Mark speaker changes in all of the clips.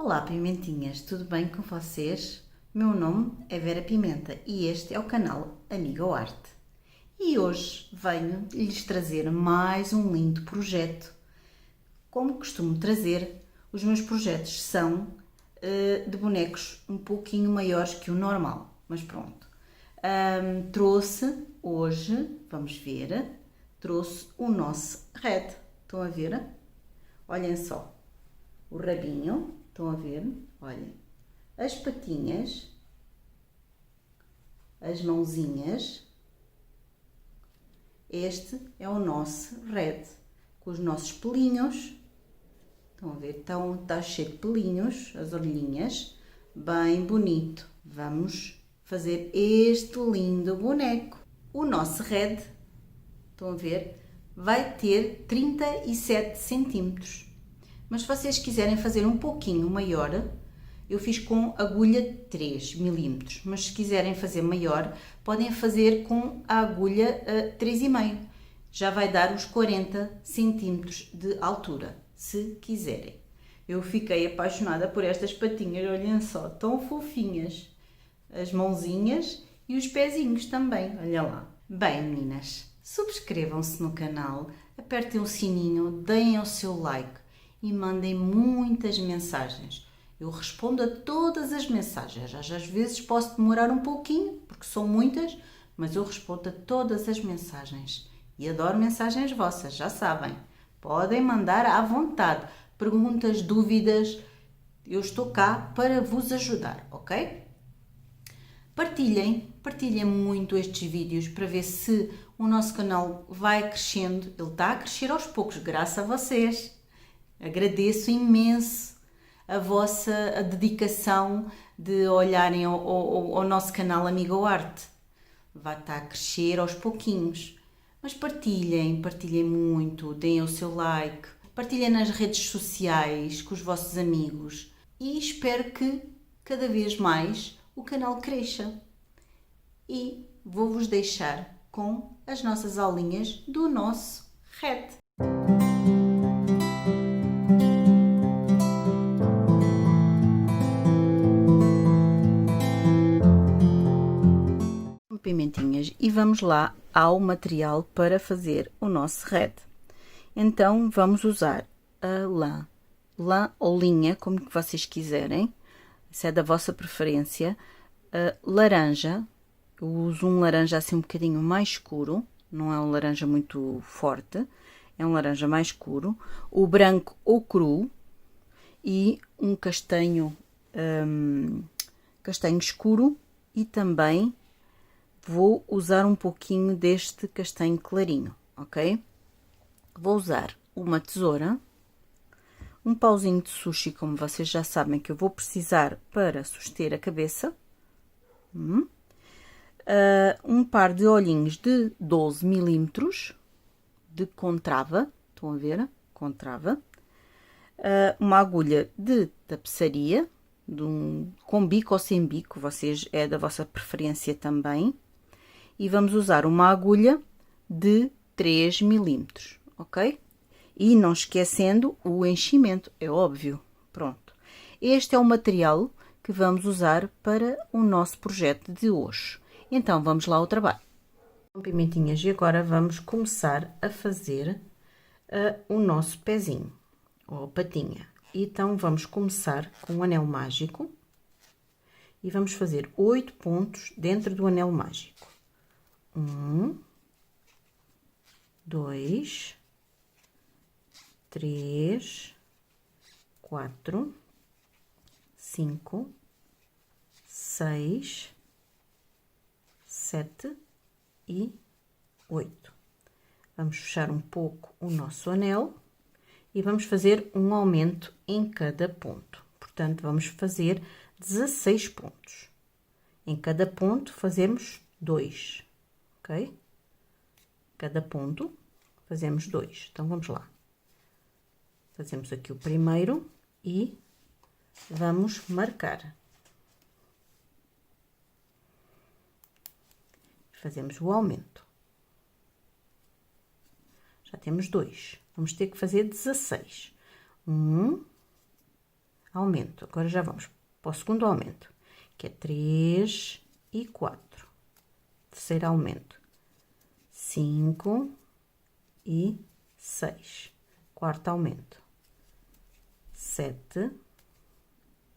Speaker 1: Olá, pimentinhas, tudo bem com vocês? Meu nome é Vera Pimenta e este é o canal Amiga ao Arte. E hoje venho lhes trazer mais um lindo projeto. Como costumo trazer, os meus projetos são de bonecos um pouquinho maiores que o normal, mas pronto. Trouxe hoje, vamos ver, trouxe o nosso Red. Estão a ver? Olhem só, o rabinho. Estão a ver? Olhem. As patinhas, as mãozinhas. Este é o nosso Red, com os nossos pelinhos. Estão a ver? Está cheio de pelinhos, as orelhinhas. Bem bonito. Vamos fazer este lindo boneco. O nosso Red, estão a ver? Vai ter 37 centímetros. Mas se vocês quiserem fazer um pouquinho maior, eu fiz com agulha 3 milímetros, mas se quiserem fazer maior, podem fazer com a agulha 3,5. Já vai dar os 40 centímetros de altura, se quiserem. Eu fiquei apaixonada por estas patinhas, olhem só, tão fofinhas. As mãozinhas e os pezinhos também, olha lá. Bem, meninas, subscrevam-se no canal, apertem o sininho, deem o seu like e mandem muitas mensagens. Eu respondo a todas as mensagens. Às vezes posso demorar um pouquinho, porque são muitas, mas eu respondo a todas as mensagens. E adoro mensagens vossas, já sabem. Podem mandar à vontade. Perguntas, dúvidas, eu estou cá para vos ajudar, ok? Partilhem muito estes vídeos para ver se o nosso canal vai crescendo. Ele está a crescer aos poucos, graças a vocês. Agradeço imenso a vossa dedicação de olharem ao nosso canal Amiga ao Arte. Vai estar a crescer aos pouquinhos. Mas partilhem muito, deem o seu like, partilhem nas redes sociais com os vossos amigos e espero que cada vez mais o canal cresça. E vou-vos deixar com as nossas aulinhas do nosso Red. Pimentinhas, e vamos lá ao material para fazer o nosso Red. Então vamos usar a lã ou linha, como que vocês quiserem, se é da vossa preferência, a laranja. Eu uso um laranja assim um bocadinho mais escuro, não é um laranja muito forte, é um laranja mais escuro, o branco ou cru e um castanho escuro, e também vou usar um pouquinho deste castanho clarinho, ok? Vou usar uma tesoura, um pauzinho de sushi, como vocês já sabem que eu vou precisar para suster a cabeça, um par de olhinhos de 12 milímetros de contrava, estão a ver? Contrava, uma agulha de tapeçaria, com bico ou sem bico, vocês é da vossa preferência também. E vamos usar uma agulha de 3 milímetros, ok? E não esquecendo o enchimento, é óbvio. Pronto. Este é o material que vamos usar para o nosso projeto de hoje. Então, vamos lá ao trabalho. Pimentinhas, e agora vamos começar a fazer o nosso pezinho, ou patinha. Então, vamos começar com o anel mágico e vamos fazer 8 pontos dentro do anel mágico. 1, 2, 3, 4, 5, 6, 7 e 8. Vamos fechar um pouco o nosso anel e vamos fazer um aumento em cada ponto. Portanto, vamos fazer 16 pontos. Em cada ponto fazemos 2. Ok? Cada ponto fazemos 2. Então, vamos lá. Fazemos aqui o primeiro e vamos marcar. Fazemos o aumento. Já temos 2. Vamos ter que fazer 16. aumento. Agora já vamos para o segundo aumento, que é 3 e 4. Terceiro aumento, 5 e 6. Quarto aumento, 7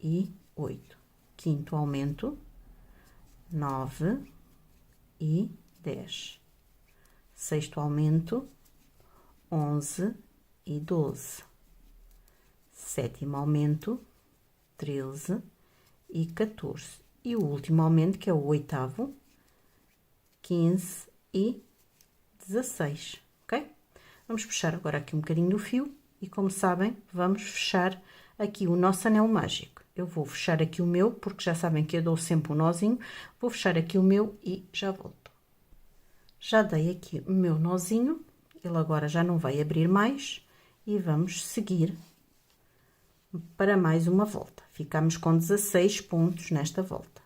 Speaker 1: e 8. Quinto aumento, 9 e 10. Sexto aumento, 11 e 12. Sétimo aumento, 13 e 14. E o último aumento, que é o oitavo, 15 e 16, ok? Vamos puxar agora aqui um bocadinho do fio e, como sabem, vamos fechar aqui o nosso anel mágico. Eu vou fechar aqui o meu, porque já sabem que eu dou sempre um nozinho. Vou fechar aqui o meu e já volto. Já dei aqui o meu nozinho, ele agora já não vai abrir mais e vamos seguir para mais uma volta. Ficamos com 16 pontos nesta volta.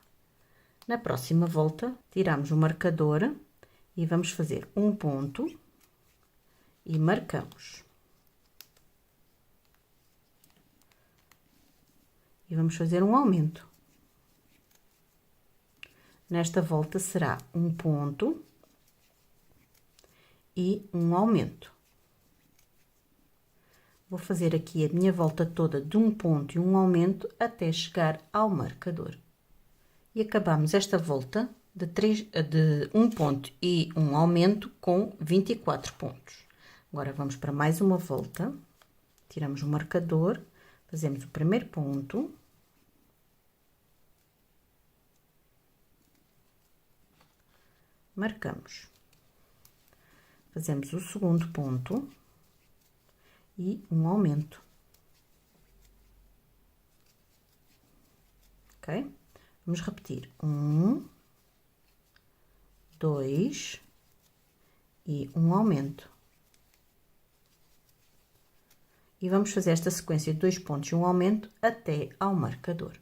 Speaker 1: Na próxima volta, tiramos o marcador e vamos fazer um ponto e marcamos. E vamos fazer um aumento. Nesta volta será um ponto e um aumento. Vou fazer aqui a minha volta toda de um ponto e um aumento até chegar ao marcador. E acabamos esta volta de um ponto e um aumento com 24 pontos. Agora vamos para mais uma volta. Tiramos o marcador, fazemos o primeiro ponto. Marcamos. Fazemos o segundo ponto e um aumento. Ok? Vamos repetir. 1, 2 e um aumento. E vamos fazer esta sequência de 2 pontos e um aumento até ao marcador.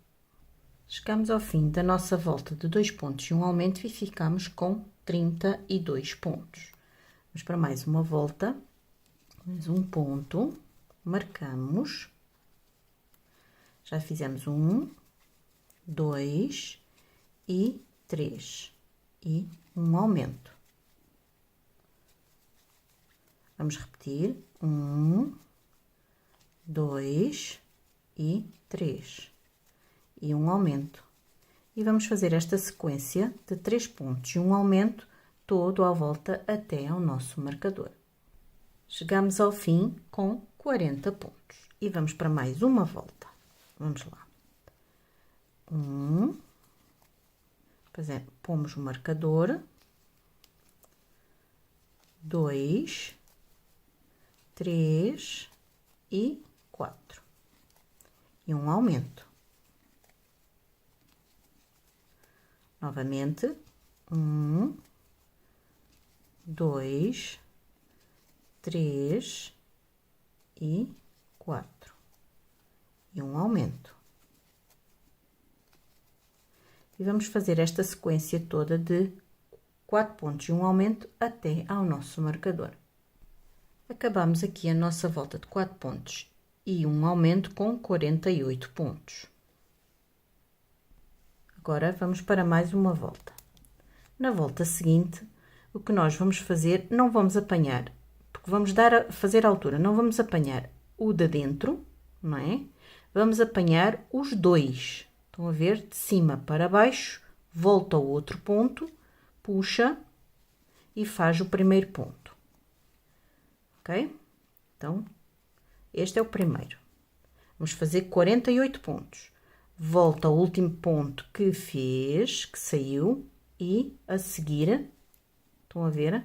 Speaker 1: Chegamos ao fim da nossa volta de 2 pontos e um aumento e ficamos com 32 pontos. Vamos para mais uma volta, mais um ponto, marcamos, já fizemos 1, 2 e 3 e um aumento. Vamos repetir, 1, 2 e 3 e um aumento. E vamos fazer esta sequência de 3 pontos e um aumento todo à volta até ao nosso marcador. Chegamos ao fim com 40 pontos e vamos para mais uma volta. Vamos lá. 1, pomos o marcador, 2, 3 e 4 e um aumento. Novamente, 1, 2, 3 e 4 e um aumento. E vamos fazer esta sequência toda de 4 pontos e um aumento até ao nosso marcador. Acabamos aqui a nossa volta de 4 pontos e um aumento com 48 pontos. Agora vamos para mais uma volta. Na volta seguinte, o que nós vamos fazer, não vamos apanhar, porque vamos fazer a altura, não vamos apanhar o de dentro, não é? Vamos apanhar os dois. Estão a ver? De cima para baixo, volta ao outro ponto, puxa e faz o primeiro ponto. Ok? Então, este é o primeiro. Vamos fazer 48 pontos. Volta ao último ponto que fez, que saiu, e a seguir, estão a ver?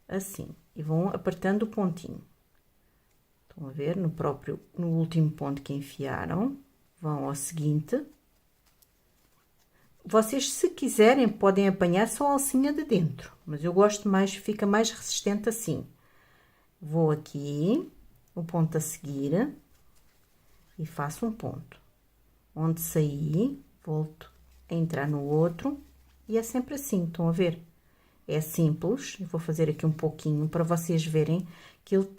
Speaker 1: Assim. E vão apertando o pontinho. Estão a ver? No último ponto que enfiaram, vão ao seguinte. Vocês, se quiserem, podem apanhar só a alcinha de dentro, mas eu gosto mais, fica mais resistente assim. Vou aqui, o ponto a seguir, e faço um ponto. Onde saí, volto a entrar no outro, e é sempre assim, estão a ver? É simples, eu vou fazer aqui um pouquinho para vocês verem que ele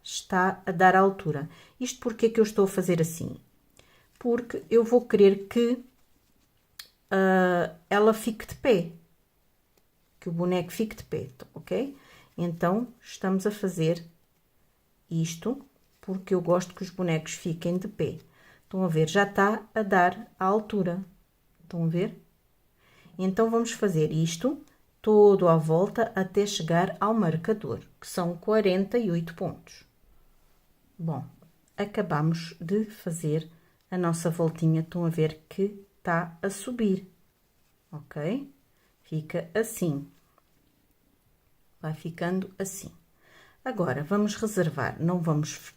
Speaker 1: está a dar a altura. Isto porque é que eu estou a fazer assim? porque eu vou querer que ela fique de pé, que o boneco fique de pé, ok? Então, estamos a fazer isto porque eu gosto que os bonecos fiquem de pé. Estão a ver? Já está a dar a altura. Estão a ver? Então, vamos fazer isto todo à volta até chegar ao marcador, que são 48 pontos. Bom, acabamos de fazer a nossa voltinha. Estão a ver que está a subir, ok? Fica assim. Vai ficando assim. Agora, vamos reservar, não vamos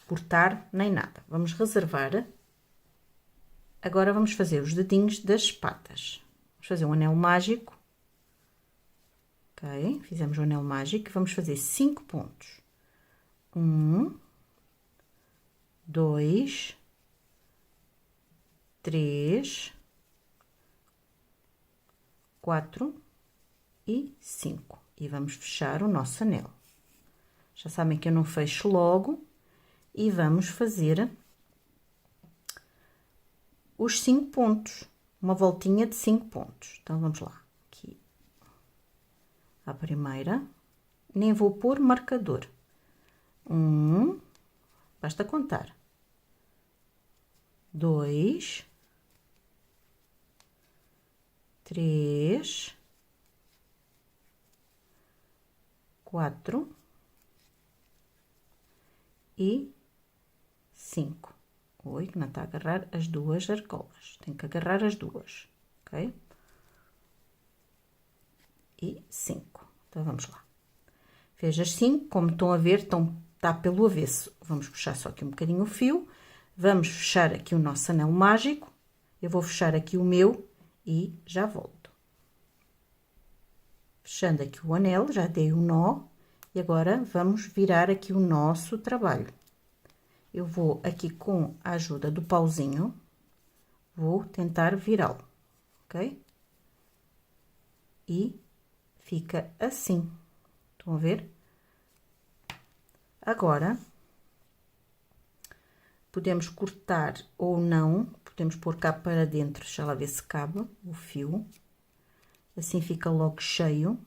Speaker 1: cortar nem nada. Vamos reservar. Agora, vamos fazer os dedinhos das patas. Vamos fazer um anel mágico. Ok? Fizemos o anel mágico. Vamos fazer 5 pontos. 1, 2, 3, 4 e 5. E vamos fechar o nosso anel. Já sabem que eu não fecho logo. E vamos fazer os 5 pontos. Uma voltinha de 5 pontos. Então, vamos lá. Aqui. A primeira. Nem vou pôr marcador. 1. Basta contar. 2. 3. 4. E 5. Oi, que não está a agarrar as duas argolas. Tem que agarrar as duas, ok? E 5. Então, vamos lá. Fez as 5, como estão a ver, está pelo avesso. Vamos puxar só aqui um bocadinho o fio. Vamos fechar aqui o nosso anel mágico. Eu vou fechar aqui o meu e já volto. Fechando aqui o anel, já dei o nó. E agora, vamos virar aqui o nosso trabalho. Eu vou aqui com a ajuda do pauzinho, vou tentar virá-lo, ok? E fica assim. Estão a ver? Agora, podemos cortar ou não, podemos pôr cá para dentro, deixa lá ver se cabe o fio. Assim fica logo cheio,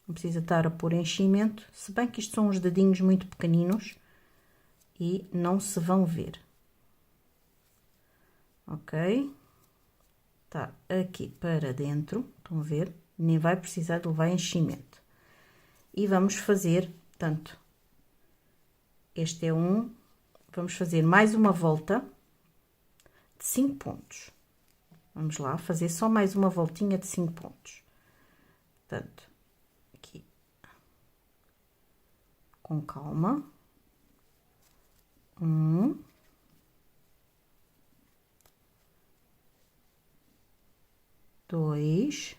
Speaker 1: não precisa estar a pôr enchimento, se bem que isto são uns dedinhos muito pequeninos e não se vão ver. Ok? Tá aqui para dentro, estão a ver? Nem vai precisar de levar enchimento. E vamos fazer, portanto, este é um, vamos fazer mais uma volta de 5 pontos. Vamos lá, fazer só mais uma voltinha de 5 pontos. Portanto, aqui, com calma. 1, 2,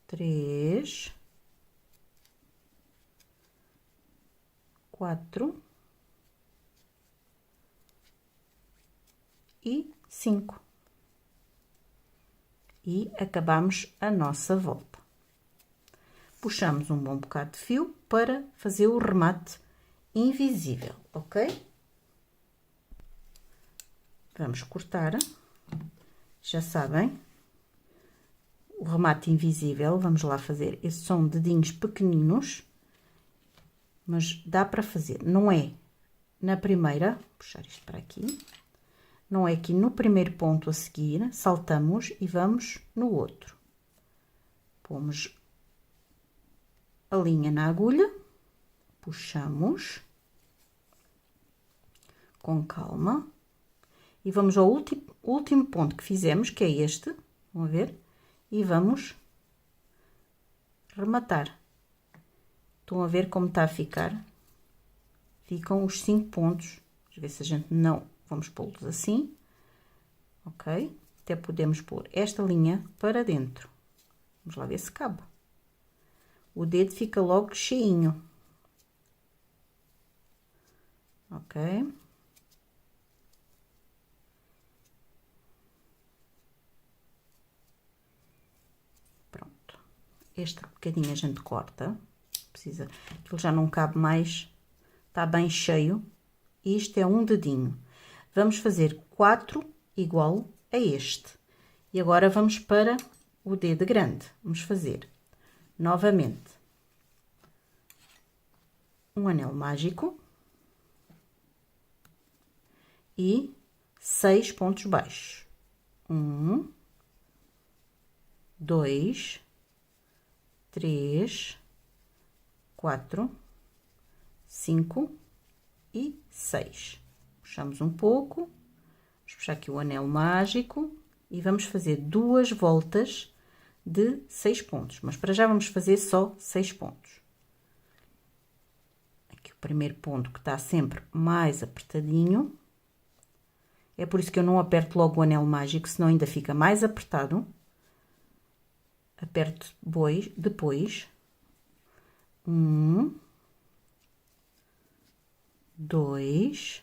Speaker 1: 3, 4 e 5. E acabamos a nossa volta. Puxamos um bom bocado de fio para fazer o remate invisível, ok? Vamos cortar. Já sabem, o remate invisível, vamos lá fazer. Esses são dedinhos pequeninos, mas dá para fazer. Não é na primeira, vou puxar isto para aqui. Não é aqui no primeiro ponto a seguir, saltamos e vamos no outro. Pomos a linha na agulha, puxamos com calma e vamos ao último ponto que fizemos, que é este, vão ver, e vamos rematar. Estão a ver como está a ficar? Ficam os 5 pontos, vamos ver se a gente não, vamos pô-los assim, ok? Até podemos pôr esta linha para dentro, vamos lá ver se cabe. O dedo fica logo cheinho. Ok? Pronto. Este bocadinho a gente corta. Precisa, aquilo já não cabe mais. Está bem cheio. Isto é um dedinho. Vamos fazer 4 igual a este. E agora vamos para o dedo grande. Vamos fazer novamente um anel mágico e 6 pontos baixos. 1, 2, 3, 4, 5 e 6. Puxamos um pouco, vamos puxar aqui o anel mágico e vamos fazer 2 voltas de 6 pontos, mas para já vamos fazer só 6 pontos. Aqui o primeiro ponto que está sempre mais apertadinho, é por isso que eu não aperto logo o anel mágico, senão ainda fica mais apertado. Aperto depois. 1, 2,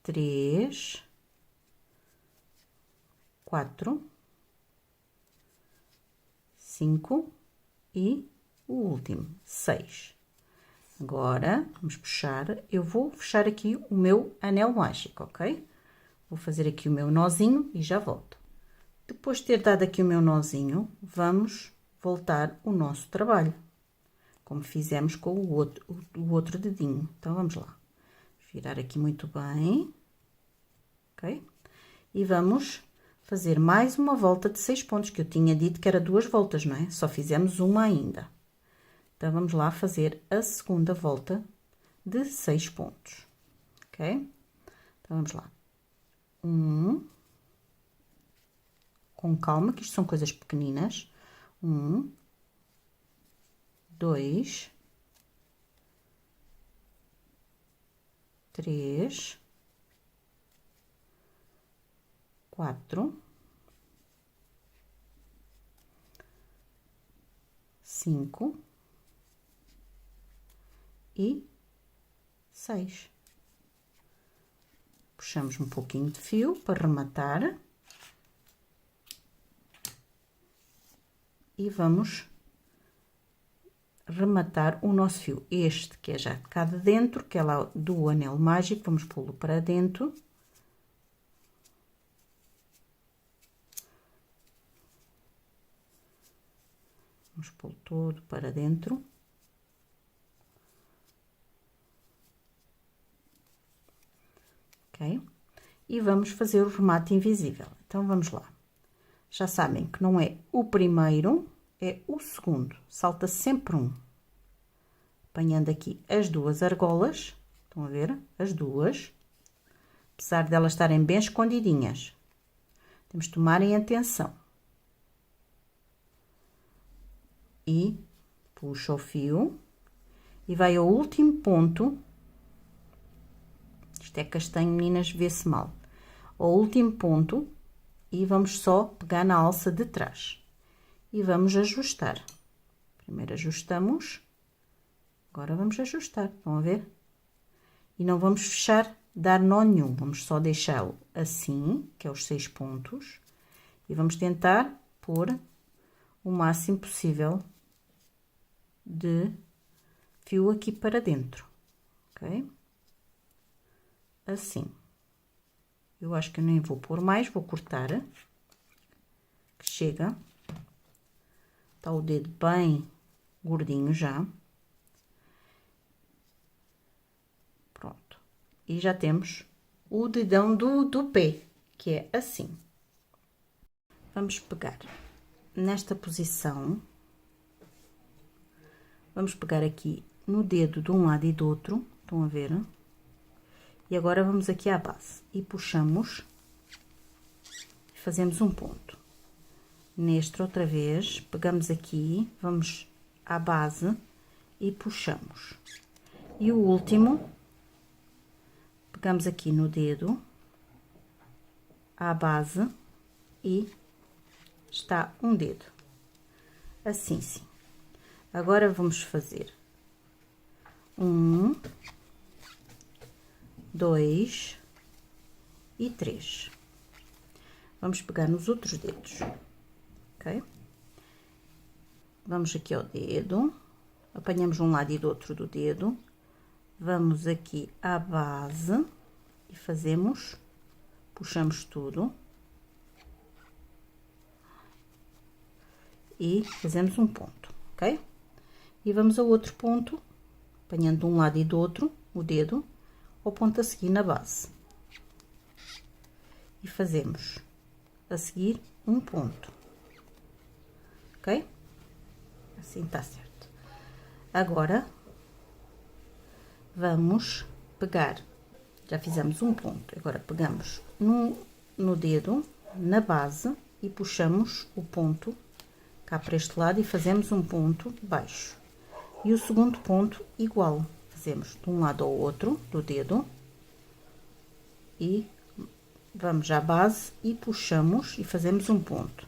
Speaker 1: 3, 4, 5 e o último, 6. Agora, vamos puxar, eu vou fechar aqui o meu anel mágico, ok? Vou fazer aqui o meu nozinho e já volto. Depois de ter dado aqui o meu nozinho, vamos voltar o nosso trabalho, como fizemos com o outro dedinho. Então, vamos lá. Virar aqui muito bem, ok? E vamos fazer mais uma volta de 6 pontos, que eu tinha dito que era 2 voltas, não é? Só fizemos uma ainda. Então, vamos lá fazer a segunda volta de 6 pontos, ok? Então, vamos lá. 1, com calma, que isto são coisas pequeninas. 1, 2, 3, 4, 5 e 6. Puxamos um pouquinho de fio para rematar. E vamos rematar o nosso fio. Este que é já de cá de dentro, que é lá do anel mágico, vamos pô-lo para dentro. Vamos pô-lo todo para dentro. Ok? E vamos fazer o remate invisível. Então, vamos lá. Já sabem que não é o primeiro, é o segundo. Salta sempre um. Apanhando aqui as 2 argolas. Estão a ver? As 2. Apesar de elas estarem bem escondidinhas. Temos de tomarem atenção. E puxa o fio. E vai ao último ponto. Isto é castanho, meninas, vê-se mal. Ao último ponto. E vamos só pegar na alça de trás. E vamos ajustar. Primeiro ajustamos. Agora vamos ajustar. Estão a ver? E não vamos fechar, dar nó nenhum. Vamos só deixá-lo assim, que é os 6 pontos. E vamos tentar pôr o máximo possível de fio aqui para dentro. Ok? Assim. Eu acho que eu nem vou pôr mais, vou cortar. Que chega. Tá o dedo bem gordinho já. Pronto. E já temos o dedão do pé, que é assim. Vamos pegar nesta posição. Vamos pegar aqui no dedo de um lado e do outro. Estão a ver? E agora vamos aqui à base e puxamos, fazemos um ponto. Neste outra vez, pegamos aqui, vamos à base e puxamos. E o último, pegamos aqui no dedo, à base e está um dedo. Assim, sim. Agora vamos fazer 1, 2 e 3. Vamos pegar nos outros dedos, ok? Vamos aqui ao dedo, apanhamos um lado e do outro do dedo, Vamos aqui à base e puxamos tudo. E fazemos um ponto, ok? E vamos ao outro ponto, apanhando de um lado e do outro, o dedo, ao ponto a seguir na base. E fazemos a seguir um ponto, ok? Assim tá certo. Agora, vamos pegar, já fizemos um ponto, agora pegamos no dedo, na base, e puxamos o ponto cá para este lado e fazemos um ponto baixo. E o segundo ponto igual, fazemos de um lado ao outro do dedo e vamos à base e puxamos e fazemos um ponto.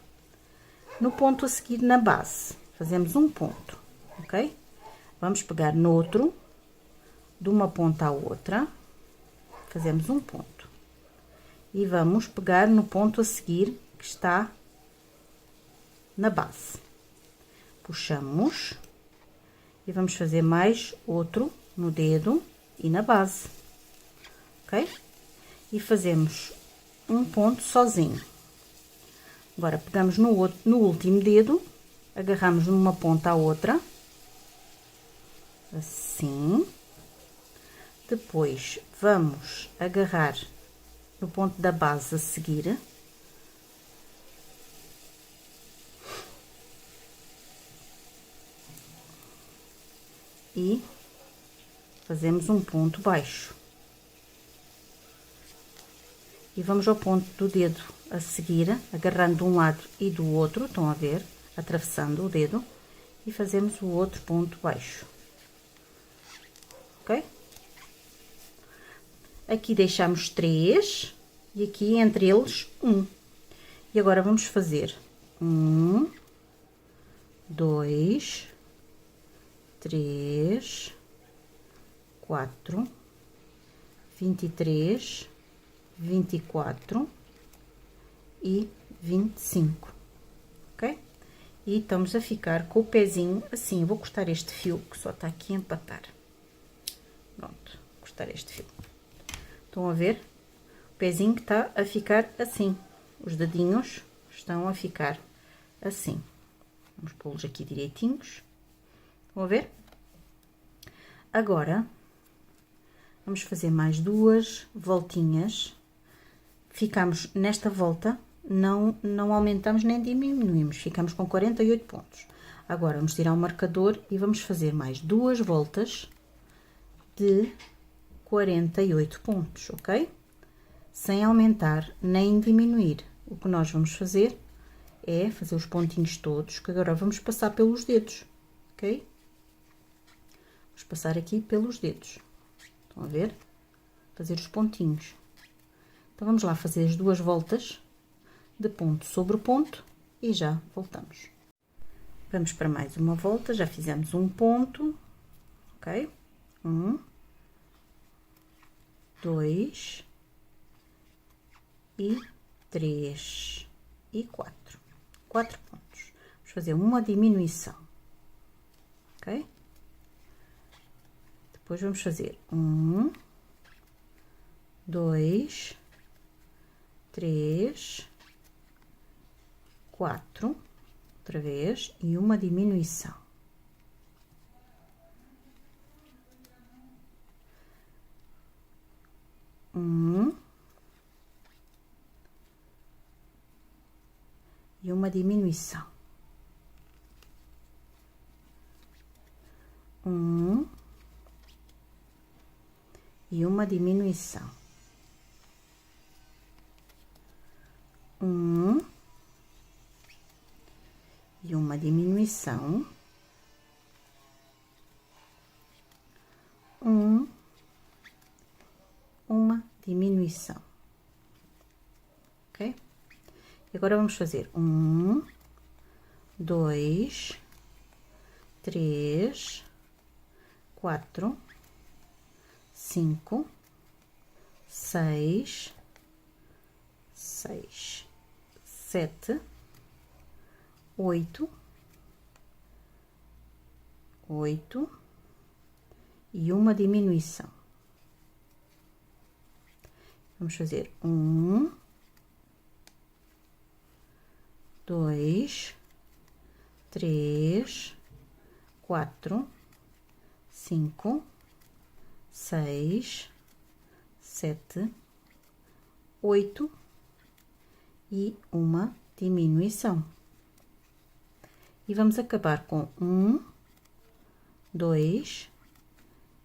Speaker 1: No ponto a seguir na base, fazemos um ponto, ok? Vamos pegar no outro, de uma ponta à outra, fazemos um ponto. E vamos pegar no ponto a seguir, que está na base. Puxamos e vamos fazer mais outro no dedo e na base, ok? E fazemos um ponto sozinho. Agora, pegamos no último dedo, agarramos numa ponta à outra, assim. Depois, vamos agarrar no ponto da base a seguir. E fazemos um ponto baixo. E vamos ao ponto do dedo a seguir, agarrando de um lado e do outro, estão a ver? Atravessando o dedo, e fazemos o outro ponto baixo. Ok? Aqui deixamos 3 e aqui entre eles 1. E agora vamos fazer 1, 2, 3, 4, 23, 24 e 25, ok? E estamos a ficar com o pezinho assim. Eu vou cortar este fio que só está aqui a empatar. Pronto, vou cortar este fio. Estão a ver? O pezinho que está a ficar assim. Os dedinhos estão a ficar assim. Vamos pô-los aqui direitinhos. Estão a ver? Agora, vamos fazer mais 2 voltinhas. Ficamos nesta volta, não aumentamos nem diminuímos, ficamos com 48 pontos. Agora, vamos tirar o marcador e vamos fazer mais 2 voltas de 48 pontos, ok? Sem aumentar nem diminuir. O que nós vamos fazer é fazer os pontinhos todos, que agora vamos passar pelos dedos, ok? Vamos passar aqui pelos dedos. Estão a ver? Fazer os pontinhos. Então, vamos lá fazer as 2 voltas de ponto sobre ponto e já voltamos. Vamos para mais uma volta, já fizemos um ponto, ok? 1, 2 e 3 e 4. 4 pontos. Vamos fazer uma diminuição, ok? Depois vamos fazer 1, 2, 3, 4, outra vez, e uma diminuição. E uma diminuição. 1 e uma diminuição. 1 e uma diminuição. 1, uma diminuição, ok? E agora vamos fazer 1, 2, 3, 4, 5, 6, 7, 8 e uma diminuição. Vamos fazer 1, 2, 3, 4, 5, 6, 7, 8 e uma diminuição. E vamos acabar com 1, 2,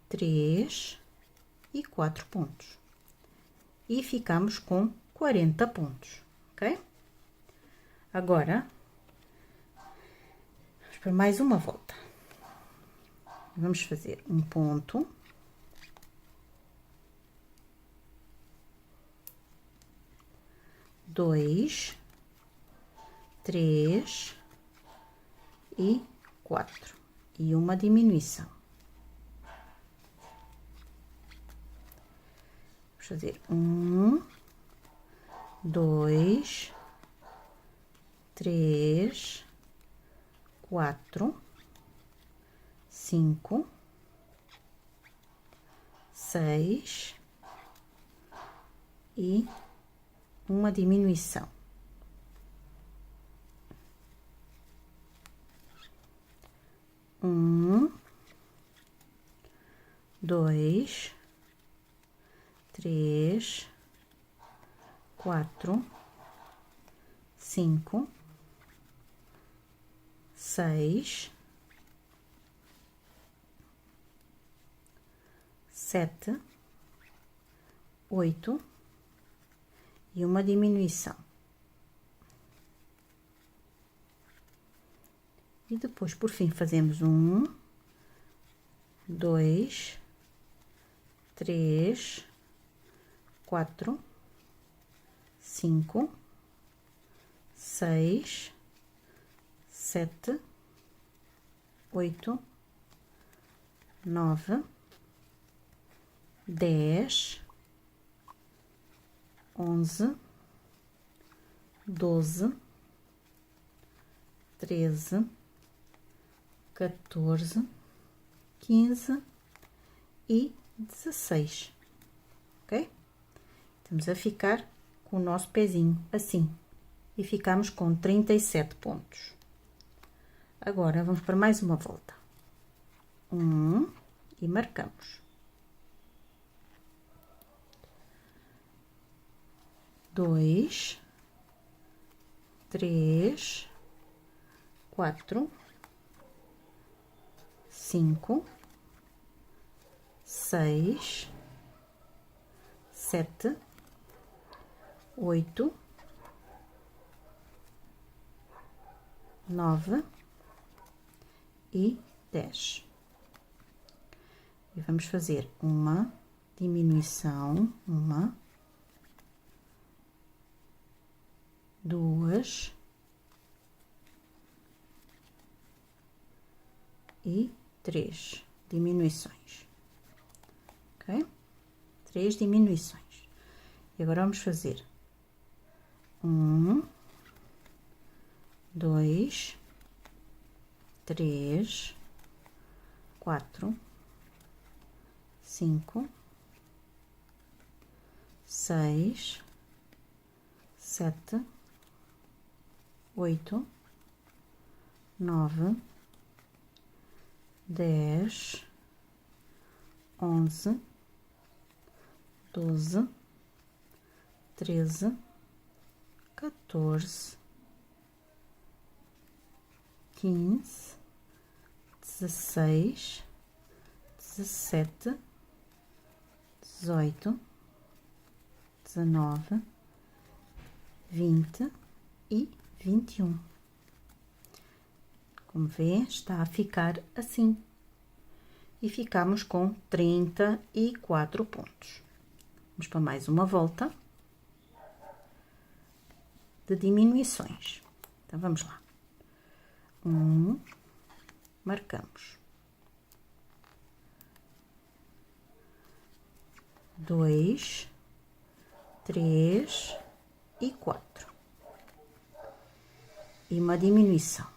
Speaker 1: 3 e 4 pontos. E ficamos com 40 pontos, ok? Agora, vamos para mais uma volta. Vamos fazer um ponto. Dois, 3 e 4 e uma diminuição. Vamos fazer 1, 2, 3, 4, 5, 6 e uma diminuição. Um, 2, 3, 4, 5, 6, 7, 8 e uma diminuição. E depois, por fim, fazemos 1, 2, 3, 4, 5, 6, 7, 8, 9, 10, 11, 12, 13, 14, 15 e 16, ok? Estamos a ficar com o nosso pezinho assim e ficamos com 37 pontos. Agora vamos para mais uma volta. E marcamos. 2, 3, 4, 5, 6, 7, 8, 9 e 10. E vamos fazer uma diminuição, uma, 2 e 3 diminuições, ok? 3 diminuições. E agora vamos fazer 1, 2, 3, 4, 5, 6, 7, 8, 9, 10, 11, 12, 13, 14, 15, 16, 17, 18, 19, 20 e 21. Como vê, está a ficar assim. E ficamos com 34 pontos. Vamos para mais uma volta de diminuições. Então, vamos lá. 1, marcamos. 2, 3 e 4. E uma diminuição.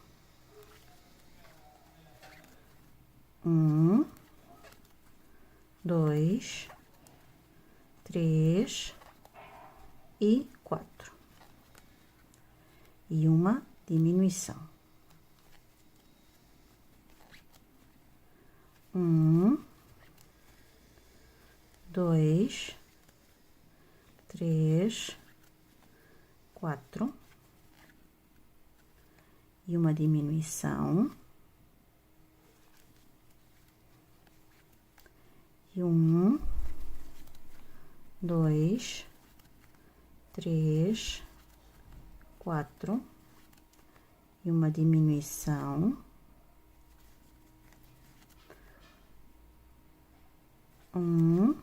Speaker 1: 1, 2, 3 e 4. E uma diminuição. 1, 2, 3, 4 e uma diminuição. E 1, 2, 3, 4 e uma diminuição. 1,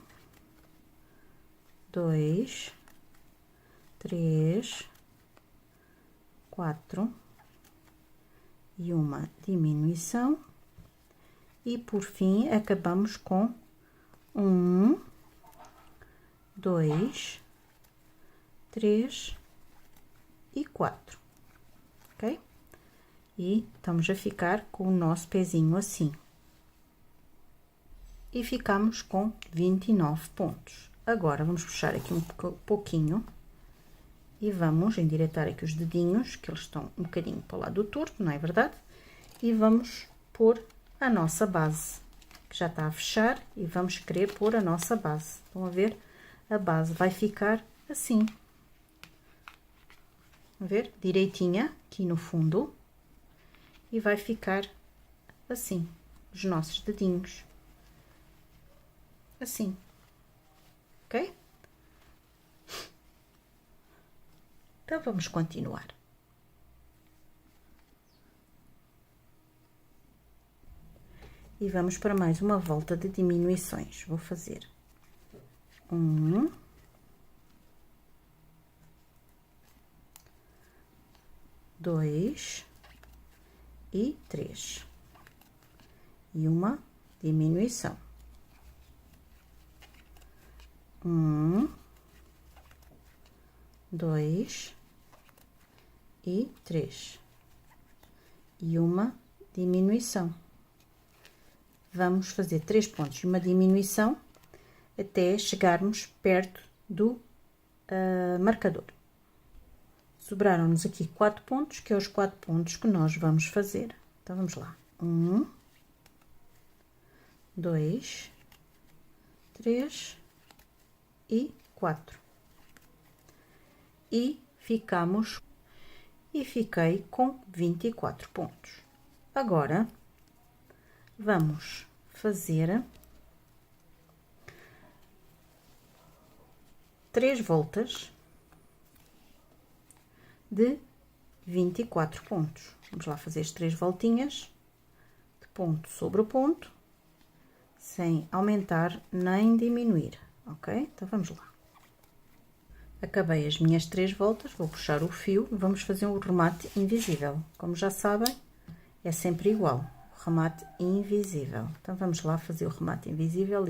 Speaker 1: 2, 3, 4 e uma diminuição. E por fim acabamos com 1, 2, 3 e 4, ok? E estamos a ficar com o nosso pezinho assim. E ficamos com 29 pontos. Agora, vamos puxar aqui um pouquinho e vamos endireitar aqui os dedinhos, que eles estão um bocadinho para o lado torto, não é verdade? E vamos pôr a nossa base, que já está a fechar, e vamos querer pôr a nossa base. Estão a ver? A base vai ficar assim. Estão a ver? Direitinha aqui no fundo. E vai ficar assim, os nossos dedinhos. Assim, ok? Então, vamos continuar. E vamos para mais uma volta de diminuições. Vou fazer 1, 2 e 3 e uma diminuição. 1, 2 e 3 e uma diminuição. Vamos fazer 3 pontos e uma diminuição até chegarmos perto do marcador. Sobraram-nos aqui 4 pontos, que é os 4 pontos que nós vamos fazer. Então, vamos lá. 1, 2, 3 e 4. E fiquei com 24 pontos. Agora, vamos fazer 3 voltas de 24 pontos. Vamos lá fazer as 3 voltinhas de ponto sobre o ponto, sem aumentar nem diminuir, ok? Então, vamos lá. Acabei as minhas 3 voltas, vou puxar o fio e vamos fazer um remate invisível. Como já sabem, é sempre igual, o remate invisível. Então, vamos lá fazer o remate invisível.